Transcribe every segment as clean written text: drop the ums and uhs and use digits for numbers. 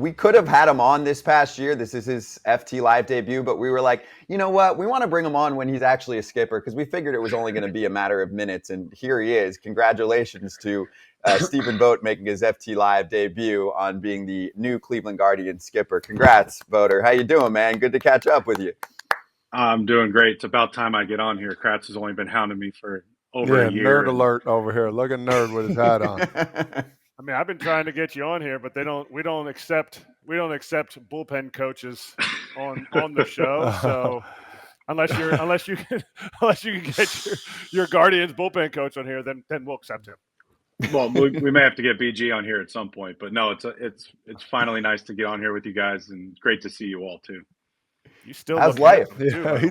we could have had him on this past year. This is his FT Live debut, but we were like, you know what? We want to bring him on when he's actually a skipper because we figured it was only going to be a matter of minutes. And here he is. Congratulations to Stephen Vogt making his FT Live debut on being the new Cleveland Guardians skipper. Congrats, Voter. How you doing, man? Good to catch up with you. I'm doing great. It's about time I get on here. Kratz has only been hounding me for over a year. Nerd alert over here. Look at nerd with his hat on. I mean, I've been trying to get you on here, but we don't accept bullpen coaches on the show. So unless you can get your Guardians bullpen coach on here, then we'll accept him. Well, we may have to get BG on here at some point, but no, it's finally nice to get on here with you guys, and it's great to see you all too. You still how's life?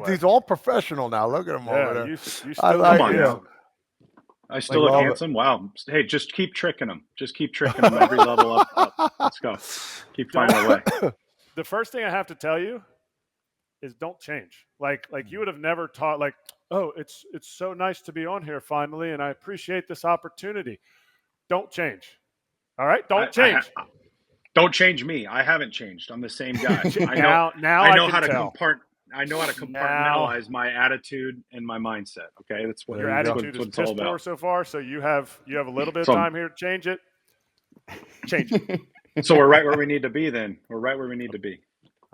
He's all professional now. Look at him over there. You still I like him. I still look handsome. Wow. Hey, just keep tricking them. Just keep tricking them every level up. Let's go. Keep finding a way. The first thing I have to tell you is don't change. Like you would have never taught like, oh, it's so nice to be on here finally, and I appreciate this opportunity. Don't change. All right? Don't change. Don't change me. I haven't changed. I'm the same guy. I know how to compartmentalize my attitude and my mindset. Okay, that's what your attitude is piss poor so far. So you have a little bit of time here to change it. Change it. So we're right where we need to be. Then we're right where we need to be.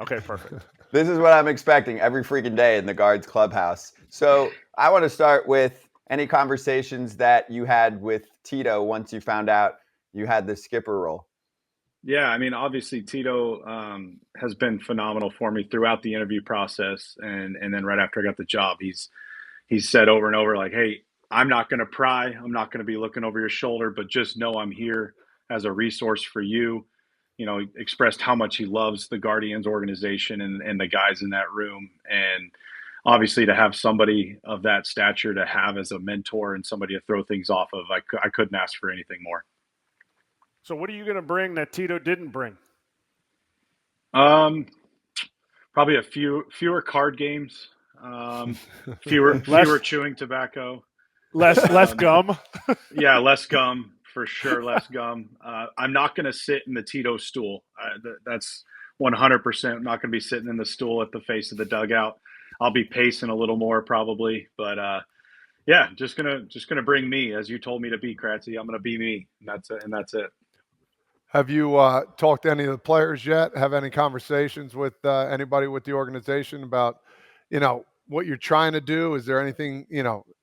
Okay, perfect. This is what I'm expecting every freaking day in the Guards clubhouse. So I want to start with any conversations that you had with Tito once you found out you had the skipper role. Yeah, I mean, obviously Tito has been phenomenal for me throughout the interview process, and then right after I got the job, he's said over and over like, "Hey, I'm not going to pry. I'm not going to be looking over your shoulder, but just know I'm here as a resource for you." You know, he expressed how much he loves the Guardians organization and the guys in that room, and obviously to have somebody of that stature to have as a mentor and somebody to throw things off of, I couldn't ask for anything more. So what are you going to bring that Tito didn't bring? Probably fewer card games, fewer chewing tobacco, less gum. Yeah, less gum for sure. Less gum. I'm not going to sit in the Tito stool. That's 100%. I'm not going to be sitting in the stool at the face of the dugout. I'll be pacing a little more probably, but yeah, just gonna bring me as you told me to be, Kratzy. I'm gonna be me, and that's it. Have you talked to any of the players yet? Have any conversations with anybody with the organization about, what you're trying to do? Is there anything,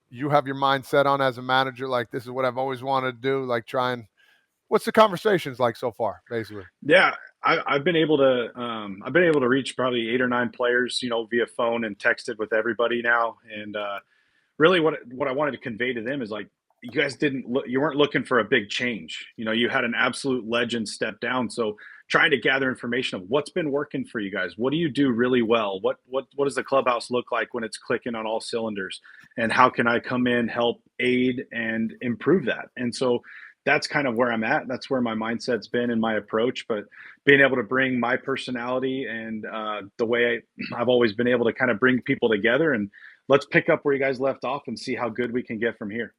you have your mind set on as a manager, like this is what I've always wanted to do, like what's the conversations like so far, basically? Yeah, I've been able to reach probably 8 or 9 players, via phone and texted with everybody now. And really what I wanted to convey to them is like, you guys you weren't looking for a big change. You had an absolute legend step down. So trying to gather information of what's been working for you guys. What do you do really well? What does the clubhouse look like when it's clicking on all cylinders? And how can I come in, help, aid, and improve that? And so that's kind of where I'm at. That's where my mindset's been in my approach. But being able to bring my personality and the way I've always been able to kind of bring people together, and let's pick up where you guys left off and see how good we can get from here.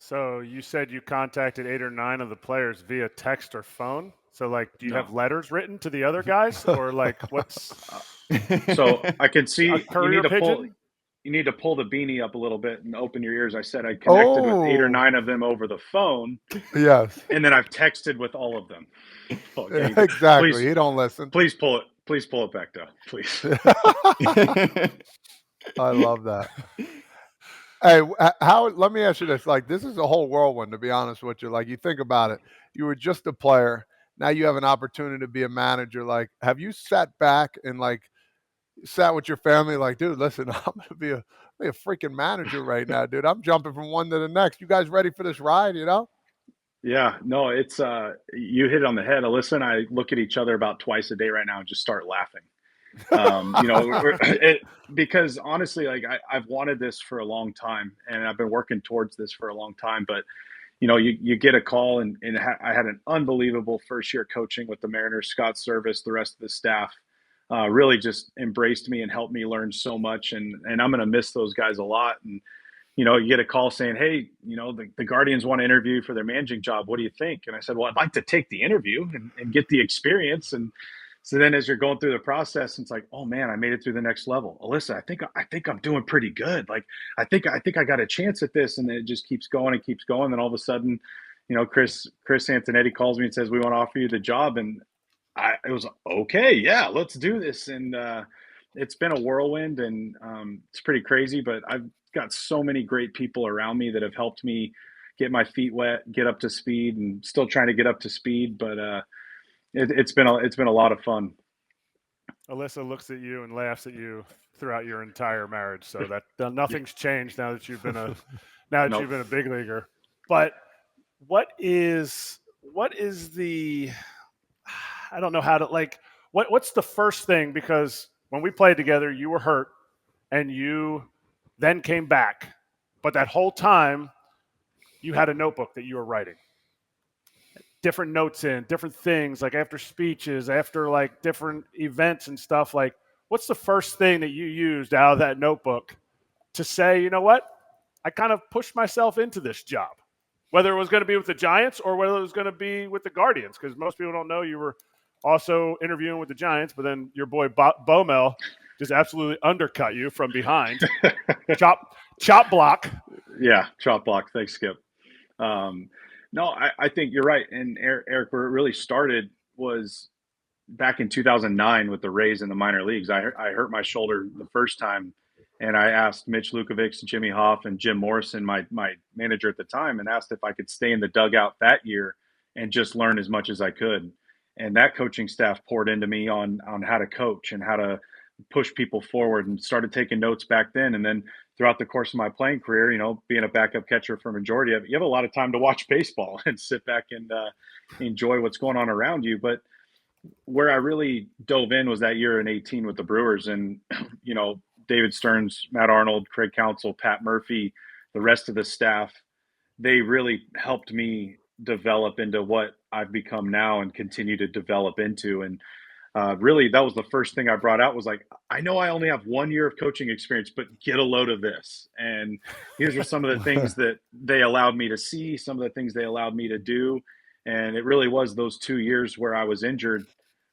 So you said you contacted 8 or 9 of the players via text or phone. So do you have letters written to the other guys, or what's? So I can see you need to pull the beanie up a little bit and open your ears. I said I connected with 8 or 9 of them over the phone. Yes. And then I've texted with all of them. Okay. Exactly. He don't listen. Please pull it back down, please. I love that. Hey, let me ask you this. This is a whole whirlwind, to be honest with you. You think about it. You were just a player. Now you have an opportunity to be a manager. Have you sat back and sat with your family dude, listen, I'm going to be a freaking manager right now, dude. I'm jumping from one to the next. You guys ready for this ride, Yeah, no, it's you hit it on the head. Alyssa and I look at each other about twice a day right now and just start laughing. Because honestly, I've wanted this for a long time, and I've been working towards this for a long time. But you get a call, and I had an unbelievable first year coaching with the Mariners. Scott Service, the rest of the staff, really just embraced me and helped me learn so much. And I'm going to miss those guys a lot. And you get a call saying, hey, the Guardians want to interview you for their managing job. What do you think? And I said, well, I'd like to take the interview and get the experience. And so then as you're going through the process, it's like, oh man, I made it through the next level. Alyssa, I think I'm doing pretty good. Like, I think I got a chance at this. And then it just keeps going and keeps going. Then all of a sudden, Chris Antonetti calls me and says, we want to offer you the job. And it was okay. Yeah, let's do this. And, it's been a whirlwind, and it's pretty crazy, but I've got so many great people around me that have helped me get my feet wet, get up to speed, and still trying to get up to speed. But it's been a lot of fun. Alyssa looks at you and laughs at you throughout your entire marriage, so that nothing's changed now that you've been a you've been a big leaguer. But what is the, I don't know how to, like, what's the first thing, because when we played together, you were hurt and you then came back. But that whole time, you had a notebook that you were writing. Different notes in, different things, like after speeches, after like different events and stuff. Like, what's the first thing that you used out of that notebook to say, you know what, I kind of pushed myself into this job? Whether it was going to be with the Giants or whether it was going to be with the Guardians, because most people don't know you were also interviewing with the Giants, but then your boy Bomel just absolutely undercut you from behind. chop block. Yeah, chop block. Thanks, Skip. No, I think you're right. And Eric, where it really started was back in 2009 with the Rays in the minor leagues. I hurt my shoulder the first time, and I asked Mitch Lukovic, Jimmy Hoff, and Jim Morrison, my manager at the time, and asked if I could stay in the dugout that year and just learn as much as I could. And that coaching staff poured into me on how to coach and how to push people forward, and started taking notes back then. And then throughout the course of my playing career, being a backup catcher for a majority of it, you have a lot of time to watch baseball and sit back and enjoy what's going on around you. But where I really dove in was that year in 18 with the Brewers, and, David Stearns, Matt Arnold, Craig Counsell, Pat Murphy, the rest of the staff, they really helped me develop into what I've become now and continue to develop into. And really, that was the first thing I brought out, was like, I know I only have 1 year of coaching experience, but get a load of this. And here's are some of the things that they allowed me to see, some of the things they allowed me to do. And it really was those 2 years where I was injured,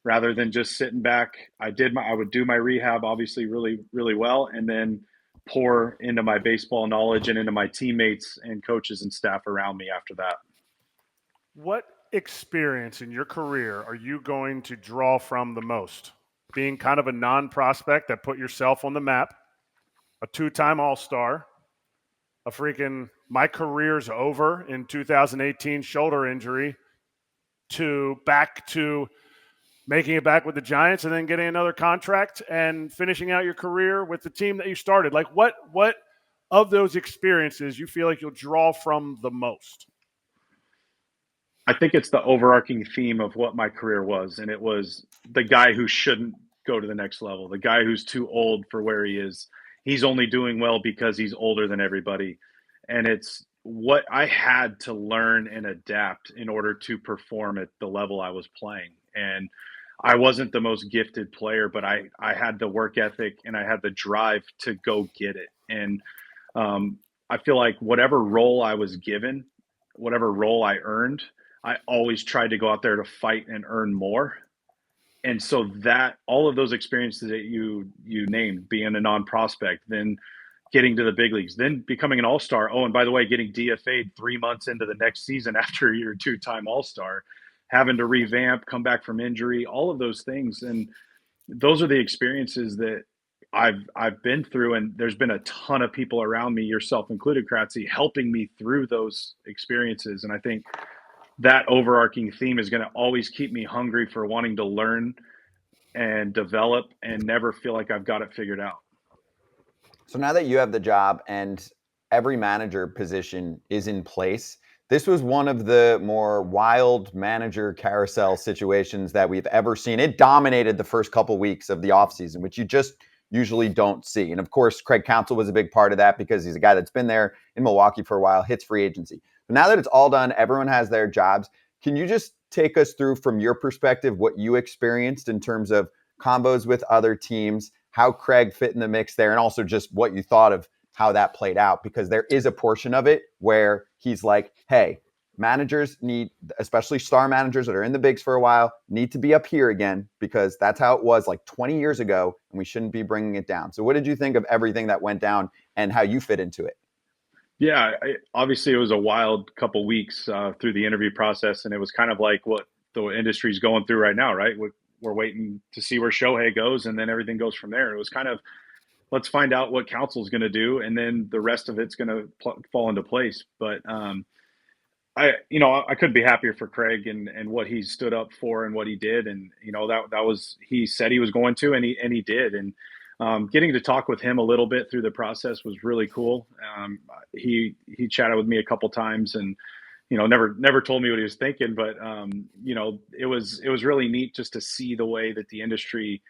rather than just sitting back. I would do my rehab, obviously, really, really well, and then pour into my baseball knowledge and into my teammates and coaches and staff around me after that. What experience in your career are you going to draw from the most? Being kind of a non-prospect that put yourself on the map, a 2-time All-Star, a freaking my career's over in 2018 shoulder injury, to back to making it back with the Giants and then getting another contract and finishing out your career with the team that you started. Like, what of those experiences you feel like you'll draw from the most? I think it's the overarching theme of what my career was. And it was the guy who shouldn't go to the next level, the guy who's too old for where he is. He's only doing well because he's older than everybody. And it's what I had to learn and adapt in order to perform at the level I was playing. And I wasn't the most gifted player, but I had the work ethic and I had the drive to go get it. And I feel like whatever role I was given, whatever role I earned, I always tried to go out there to fight and earn more. And so that all of those experiences that you named, being a non-prospect, then getting to the big leagues, then becoming an all-star. Oh, and by the way, getting DFA'd 3 months into the next season after you're a 2-time all-star, having to revamp, come back from injury, all of those things. And those are the experiences that I've been through. And there's been a ton of people around me, yourself included, Kratzy, helping me through those experiences. And I think that overarching theme is going to always keep me hungry for wanting to learn and develop and never feel like I've got it figured out. So now that you have the job and every manager position is in place, this was one of the more wild manager carousel situations that we've ever seen. It dominated the first couple weeks of the offseason, which you just usually don't see. And of course, Craig Counsell was a big part of that because he's a guy that's been there in Milwaukee for a while, hits free agency. But now that it's all done, everyone has their jobs. Can you just take us through, from your perspective, what you experienced in terms of combos with other teams, how Craig fit in the mix there, and also just what you thought of how that played out, because there is a portion of it where he's like, hey, managers need, especially star managers that are in the bigs for a while, need to be up here again, because that's how it was like 20 years ago, and we shouldn't be bringing it down. So what did you think of everything that went down and how you fit into it? Yeah, obviously it was a wild couple weeks through the interview process, and it was kind of like what the industry's going through right now, right? We're waiting to see where Shohei goes, and then everything goes from there. It was kind of, let's find out what council's going to do, and then the rest of it's going to fall into place. But I couldn't be happier for Craig and what he stood up for and what he did, and that was, he said he was going to, and he did. And getting to talk with him a little bit through the process was really cool. He chatted with me a couple times, and never told me what he was thinking, but it was really neat just to see the way that the industry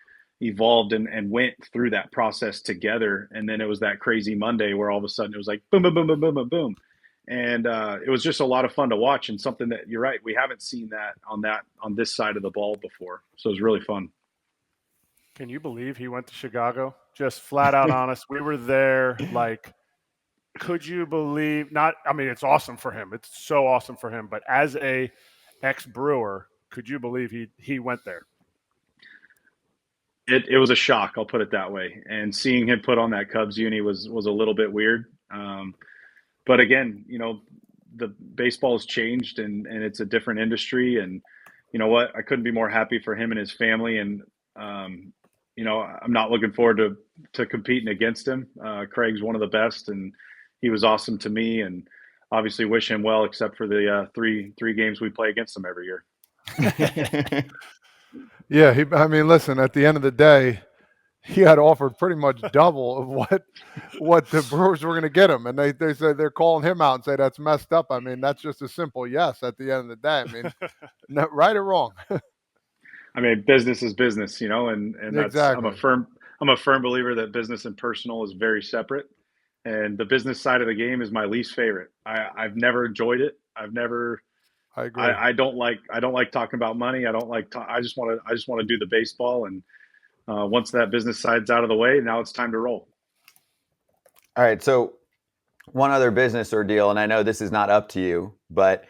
evolved and went through that process together. And then it was that crazy Monday where all of a sudden it was like boom, boom, boom, boom, boom, boom, boom. And it was just a lot of fun to watch, and something that, you're right, we haven't seen that on this side of the ball before. So it was really fun. Can you believe he went to Chicago? Just flat out honest. We were there. Like, could you believe? Not. I mean, it's awesome for him. It's so awesome for him. But as a ex-Brewer, could you believe he went there? It was a shock. I'll put it that way. And seeing him put on that Cubs uni was a little bit weird. But again, the baseball has changed, and it's a different industry. And you know what? I couldn't be more happy for him and his family. And I'm not looking forward to competing against him. Craig's one of the best, and he was awesome to me. And obviously, wish him well, except for the three games we play against him every year. Yeah, I mean, listen, at the end of the day, he had offered pretty much double of what the Brewers were going to get him. And they said they're calling him out and say that's messed up. I mean, that's just a simple yes at the end of the day. I mean, right or wrong. I mean, business is business, and that's, Exactly. I'm a firm believer that business and personal is very separate. And the business side of the game is my least favorite. I've never enjoyed it. I agree. I don't like talking about money. I just want to do the baseball. And once that business side's out of the way, now it's time to roll. All right. So one other business ordeal, and I know this is not up to you, but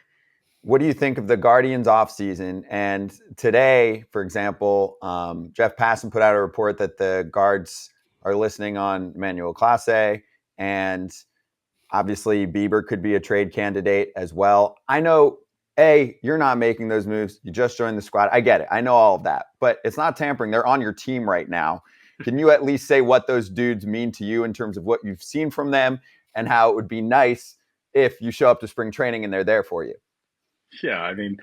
what do you think of the Guardians offseason? And today, for example, Jeff Passan put out a report that the Guards are listening on Emmanuel Clase, and obviously Bieber could be a trade candidate as well. I know, you're not making those moves. You just joined the squad. I get it. I know all of that, but it's not tampering. They're on your team right now. Can you at least say what those dudes mean to you in terms of what you've seen from them, and how it would be nice if you show up to spring training and they're there for you? Yeah, I mean,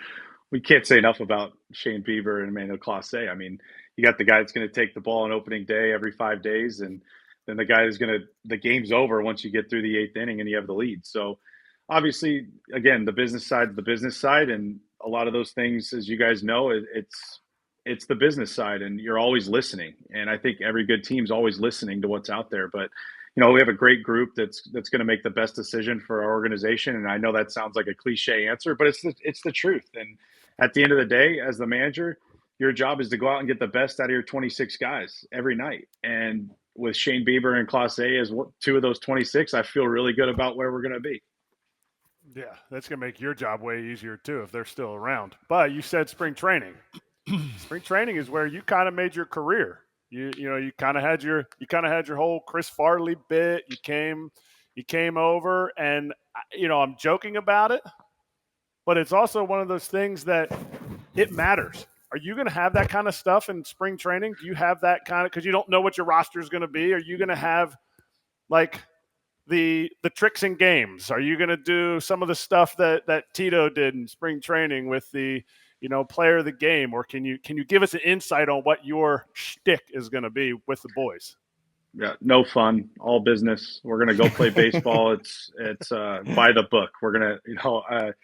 we can't say enough about Shane Bieber and Emmanuel Clase. I mean, you got the guy that's going to take the ball on opening day every 5 days, and then the guy who's the game's over once you get through the 8th inning and you have the lead. So obviously, again, the business side is the business side, and a lot of those things, as you guys know, it's the business side, and you're always listening. And I think every good team's always listening to what's out there. But we have a great group that's going to make the best decision for our organization. And I know that sounds like a cliche answer, but it's the truth. And at the end of the day, as the manager, your job is to go out and get the best out of your 26 guys every night. And with Shane Bieber and Clase as two of those 26, I feel really good about where we're going to be. Yeah, that's going to make your job way easier too if they're still around. But you said spring training. Spring training is where you kind of made your career. You kind of had your whole Chris Farley bit. You came over, and I'm joking about it, but it's also one of those things that it matters. Are you going to have that kind of stuff in spring training? Do you have that kind of, because you don't know what your roster is going to be? Are you going to have like the tricks and games? Are you going to do some of the stuff that Tito did in spring training with the player of the game, or can you give us an insight on what your shtick is going to be with the boys? Yeah, no fun, all business. We're going to go play baseball. It's by the book. We're going to,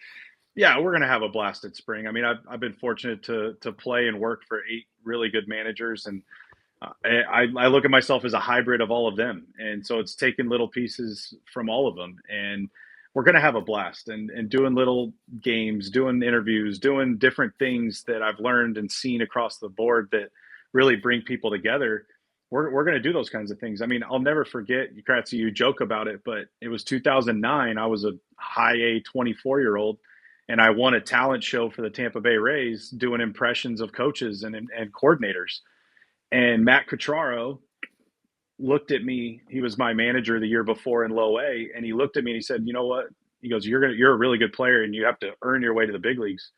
we're going to have a blast at spring. I mean, I've been fortunate to play and work for 8 really good managers, and I look at myself as a hybrid of all of them. And so it's taking little pieces from all of them, and we're going to have a blast and doing little games, doing interviews, doing different things that I've learned and seen across the board that really bring people together. we're going to do those kinds of things. I mean, I'll never forget, Kratz, you joke about it, but it was 2009. I was a high A 24-year-old, and I won a talent show for the Tampa Bay Rays doing impressions of coaches and coordinators. And Matt Cutraro looked at me. He was my manager the year before in low A, and he looked at me and he said, "You know what?" He goes, "You're a really good player, and you have to earn your way to the big leagues.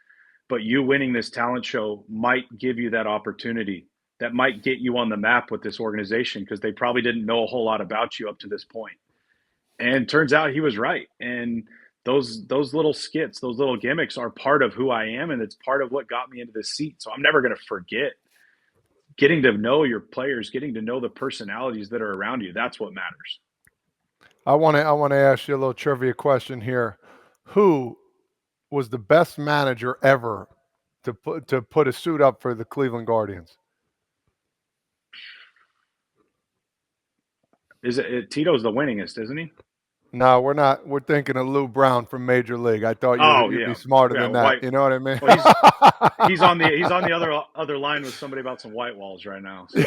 But you winning this talent show might give you that opportunity. That might get you on the map with this organization, because they probably didn't know a whole lot about you up to this point." And turns out he was right. And those little skits, those little gimmicks are part of who I am, and it's part of what got me into this seat. So I'm never going to forget getting to know your players, getting to know the personalities that are around you. That's what matters. I want to ask you a little trivia question here. Who was the best manager ever to put a suit up for the Cleveland Guardians? Is it Tito's the winningest, isn't he? No, we're not. We're thinking of Lou Brown from Major League. I thought you'd be smarter than that. White, you know what I mean? Well, he's on the other line with somebody about some white walls right now. So.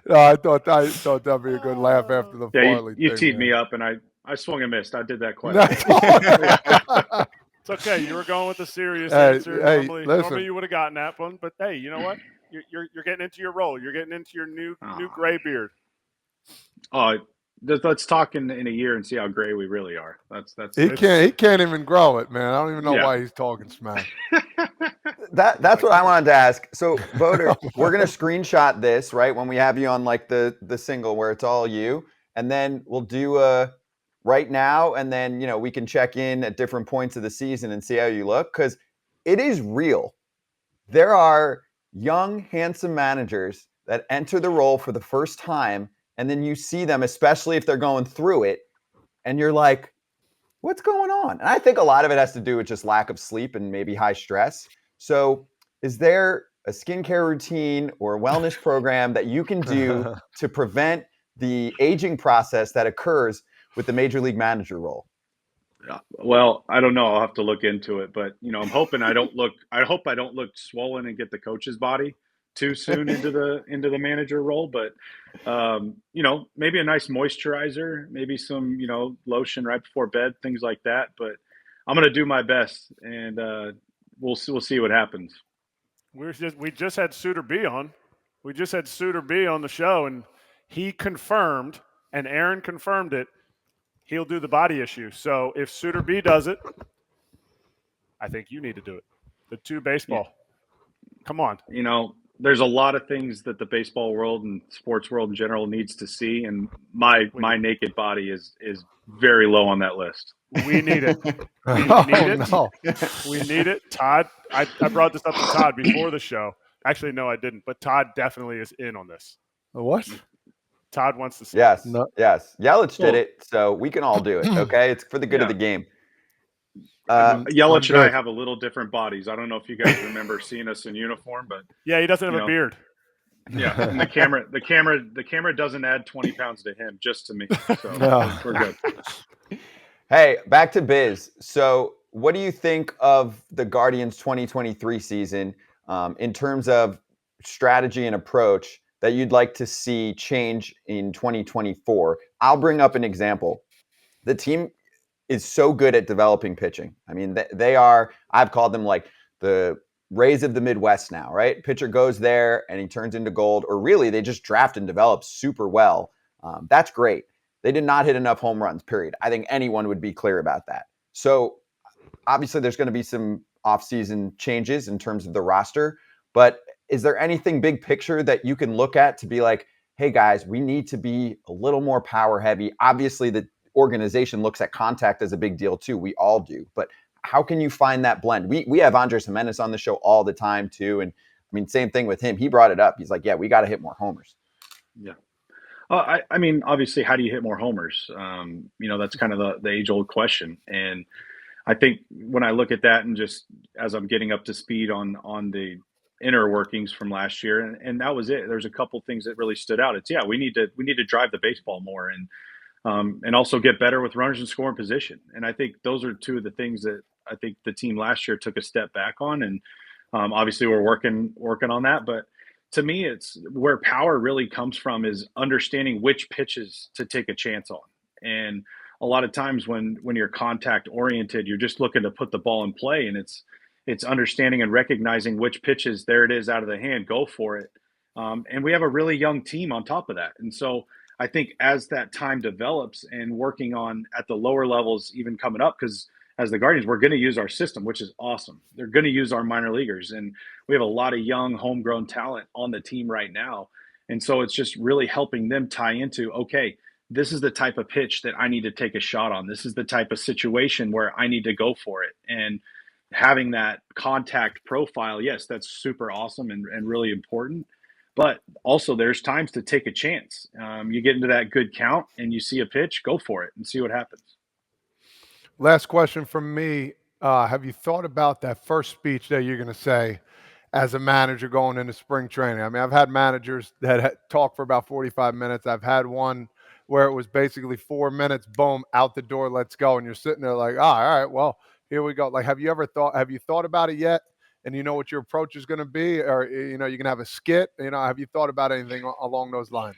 No, I thought that'd be a good laugh after the Farley you thing, teed man. me up, and I swung and missed. I did that quite. It's okay. You were going with the serious Hey, answer. hey, Normally you would have gotten that one, but hey, you know what? You're getting into your role. You're getting into your new gray beard. Oh, let's talk in a year and see how gray we really are. He can't even grow it, man. I don't even know why he's talking smack. That's what I wanted to ask. So, Voter, we're gonna screenshot this right when we have you on like the single where it's all you, and then we'll do a right now, and then we can check in at different points of the season and see how you look, because it is real. There are young, handsome managers that enter the role for the first time, and then you see them, especially if they're going through it, and you're like, what's going on? And I think a lot of it has to do with just lack of sleep and maybe high stress. So is there a skincare routine or a wellness program that you can do to prevent the aging process that occurs with the major league manager role? Well, I don't know. I'll have to look into it, but I'm hoping I hope I don't look swollen and get the coach's body too soon into the manager role. But maybe a nice moisturizer, maybe some lotion right before bed, things like that. But I'm going to do my best, and we'll see what happens. We just had Suitor B on. We just had Suitor B on the show, and he confirmed, and Aaron confirmed it, he'll do the body issue. So if Suitor B does it, I think you need to do it. The two baseball. Yeah. Come on. There's a lot of things that the baseball world and sports world in general needs to see, and my naked body is very low on that list. We need it. We need it. No. We need it. Todd, I brought this up to Todd before the show. Actually, no, I didn't. But Todd definitely is in on this. What? Todd wants to see. Yes. No. Yes. Yelich did it, so we can all do it. Okay, it's for the good of the game. Yelich and I have a little different bodies. I don't know if you guys remember seeing us in uniform, but yeah, he doesn't have a beard. Yeah, and the camera doesn't add 20 pounds to him, just to me. So we're good. Hey, back to biz. So, what do you think of the Guardians 2023 season in terms of strategy and approach that you'd like to see change in 2024? I'll bring up an example. The team is so good at developing pitching. I mean, they are, I've called them like the Rays of the Midwest now, right? Pitcher goes there and he turns into gold, or really they just draft and develop super well. That's great. They did not hit enough home runs, period. I think anyone would be clear about that. So obviously there's going to be some offseason changes in terms of the roster, but is there anything big picture that you can look at to be like, hey guys, we need to be a little more power heavy? Obviously the organization looks at contact as a big deal too. We all do. But how can you find that blend? We have Andres Jimenez on the show all the time too. And I mean, same thing with him. He brought it up. He's like, yeah, we got to hit more homers. Yeah. I mean, obviously, how do you hit more homers? That's kind of the age-old question. And I think when I look at that and just as I'm getting up to speed on the inner workings from last year, and that was it. There's a couple things that really stood out. It's we need to drive the baseball more and also get better with runners in scoring position. And I think those are two of the things that I think the team last year took a step back on. And obviously we're working on that. But to me, it's where power really comes from is understanding which pitches to take a chance on. And a lot of times when you're contact oriented, you're just looking to put the ball in play, and it's understanding and recognizing which pitches, there it is out of the hand, go for it. And we have a really young team on top of that. And so I think as that time develops and working on at the lower levels, even coming up, because as the Guardians, we're going to use our system, which is awesome. They're going to use our minor leaguers, and we have a lot of young homegrown talent on the team right now. And so it's just really helping them tie into, okay, this is the type of pitch that I need to take a shot on. This is the type of situation where I need to go for it. And having that contact profile, yes, that's super awesome and really important. But also, there's times to take a chance. You get into that good count and you see a pitch, go for it and see what happens. Last question from me. Have you thought about that first speech that you're going to say as a manager going into spring training? I mean, I've had managers that talk for about 45 minutes. I've had one where it was basically 4 minutes, boom, out the door, let's go. And you're sitting there like, all right, well, here we go. Like, have you thought about it yet? And you know what your approach is going to be? Or, you can have a skit, have you thought about anything along those lines?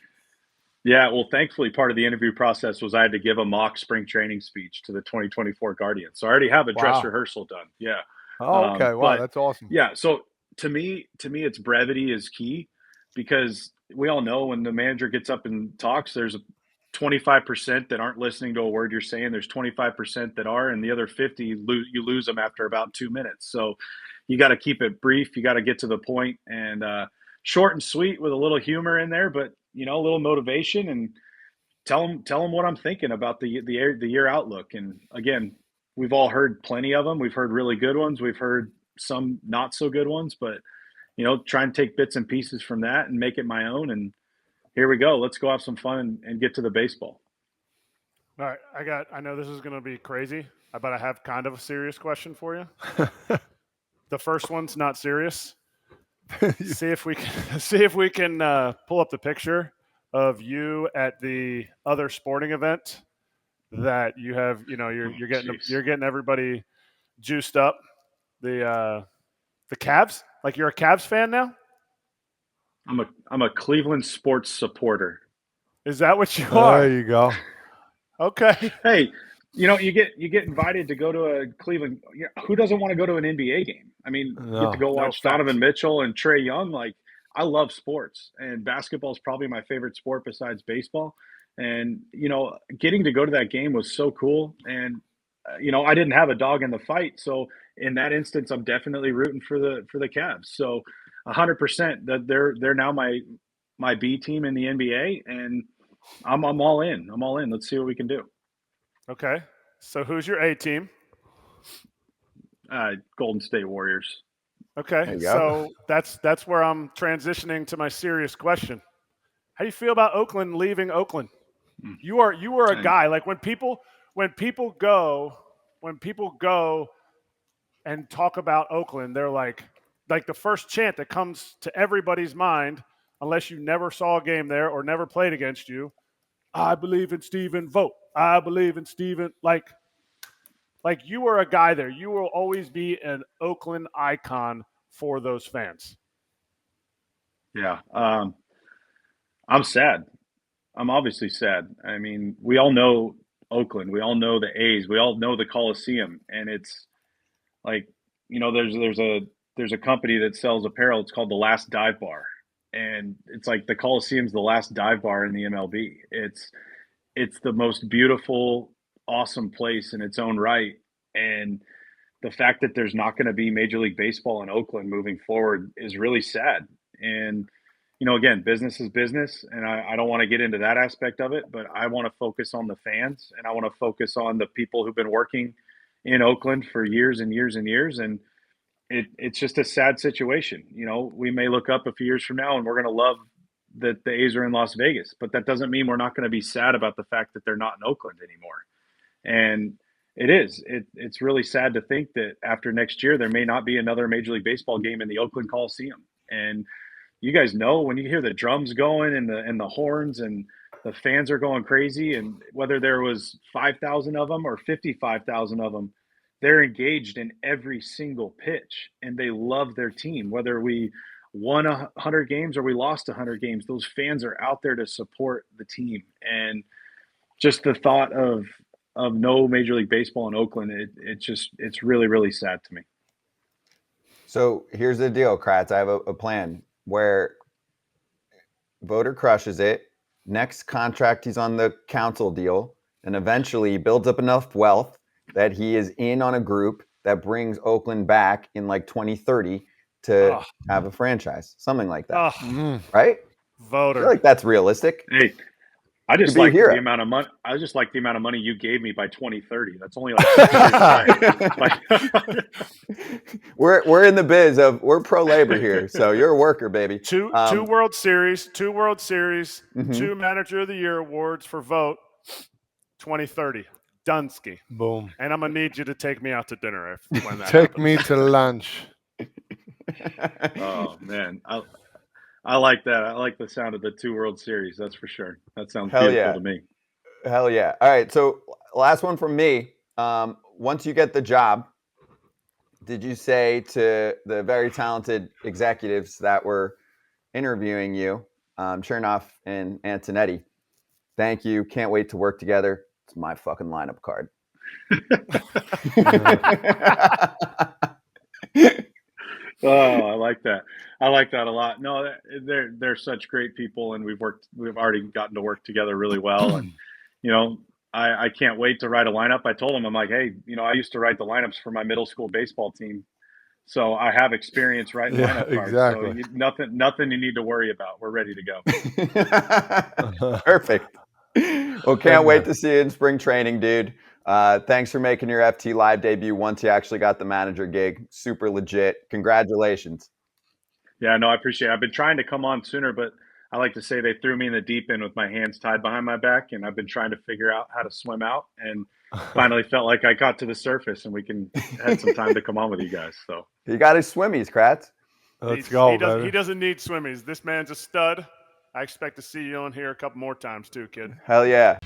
Yeah, well, thankfully, part of the interview process was I had to give a mock spring training speech to the 2024 Guardians. So I already have a dress rehearsal done. Yeah. Oh, okay. Wow, that's awesome. Yeah. So to me, it's brevity is key, because we all know when the manager gets up and talks, there's 25% that aren't listening to a word you're saying. There's 25% that are, and the other 50, you lose them after about 2 minutes. So you got to keep it brief. You got to get to the point, and short and sweet with a little humor in there, but a little motivation, and tell them what I'm thinking about the year outlook. And again, we've all heard plenty of them. We've heard really good ones. We've heard some not so good ones, but try and take bits and pieces from that and make it my own. And here we go. Let's go have some fun and get to the baseball. All right, I know this is going to be crazy, but I have kind of a serious question for you. The first one's not serious. See if we can pull up the picture of you at the other sporting event that you have. You're getting everybody juiced up. The Cavs, like you're a Cavs fan now. I'm a Cleveland sports supporter. Is that what you are? There you go. Okay. Hey, you get invited to go to a Cleveland. Who doesn't want to go to an NBA game? I mean, you get to go watch Donovan Mitchell and Trae Young. Like, I love sports, and basketball is probably my favorite sport besides baseball. And getting to go to that game was so cool. And I didn't have a dog in the fight, so in that instance, I'm definitely rooting for the Cavs. So, 100% that they're now my B team in the NBA, and I'm all in. I'm all in. Let's see what we can do. Okay. So who's your A team? Golden State Warriors. Okay. So that's where I'm transitioning to my serious question. How do you feel about Oakland leaving Oakland? You are a guy, like when people go and talk about Oakland, they're like the first chant that comes to everybody's mind, unless you never saw a game there or never played against you, I believe in Stephen Vogt. I believe in Stephen. Like you are a guy there. You will always be an Oakland icon for those fans. Yeah. I'm sad. I'm obviously sad. I mean, we all know Oakland. We all know the A's. We all know the Coliseum. And it's like, there's a company that sells apparel. It's called the Last Dive Bar. And it's like the Coliseum's the last dive bar in the MLB. It's the most beautiful, awesome place in its own right. And the fact that there's not going to be Major League Baseball in Oakland moving forward is really sad. And, again, business is business. And I don't want to get into that aspect of it, but I want to focus on the fans, and I want to focus on the people who've been working in Oakland for years and years and years. And it's just a sad situation. We may look up a few years from now and we're going to love that the A's are in Las Vegas, but that doesn't mean we're not going to be sad about the fact that they're not in Oakland anymore. And it's really sad to think that after next year, there may not be another Major League Baseball game in the Oakland Coliseum. And you guys know, when you hear the drums going and the horns and the fans are going crazy, and whether there was 5,000 of them or 55,000 of them, they're engaged in every single pitch, and they love their team, whether we won 100 games or we lost 100 games, those fans are out there to support the team. And just the thought of no Major League Baseball in Oakland, it's really, really sad to me. So here's the deal, Kratz. I have a plan where Voter crushes it. Next contract, he's on the council deal, and eventually he builds up enough wealth that he is in on a group that brings Oakland back in like 2030 to have a franchise, something like that. Right? Voter. I feel like that's realistic. Hey, I just Could be a like hero. the amount of money. I just like the amount of money you gave me by 2030. That's only like 6 years away. We're in the biz of we're pro labor here, so you're a worker, baby. Two World Series, Mhm. 2 Manager of the Year awards for Vogt, 2030. Dunsky. Boom. And I'm gonna need you to take me out to dinner when that Take happens. me to lunch. Oh man, I like that. I like the sound of the 2 World Series. That's for sure. That sounds Hell beautiful yeah. to me. Hell yeah. All right. So last one from me. Once you get the job, did you say to the very talented executives that were interviewing you, Chernoff and Antonetti, thank you. Can't wait to work together. It's my fucking lineup card. Oh, I like that. I like that a lot. No, they're such great people, and we've already gotten to work together really well. And you know, I can't wait to write a lineup. I told him, I'm like, hey, I used to write the lineups for my middle school baseball team, so I have experience writing lineup cards. Exactly. So nothing you need to worry about. We're ready to go. Perfect. Well, can't wait to see you in spring training, dude. Thanks for making your FT Live debut once you actually got the manager gig. Super legit. Congratulations. Yeah, no, I appreciate it. I've been trying to come on sooner, but I like to say they threw me in the deep end with my hands tied behind my back, and I've been trying to figure out how to swim out, and finally felt like I got to the surface and had some time to come on with you guys. So you got his swimmies, Kratz. Let's go, he baby. doesn't need swimmies. This man's a stud. I expect to see you on here a couple more times too, kid. Hell yeah.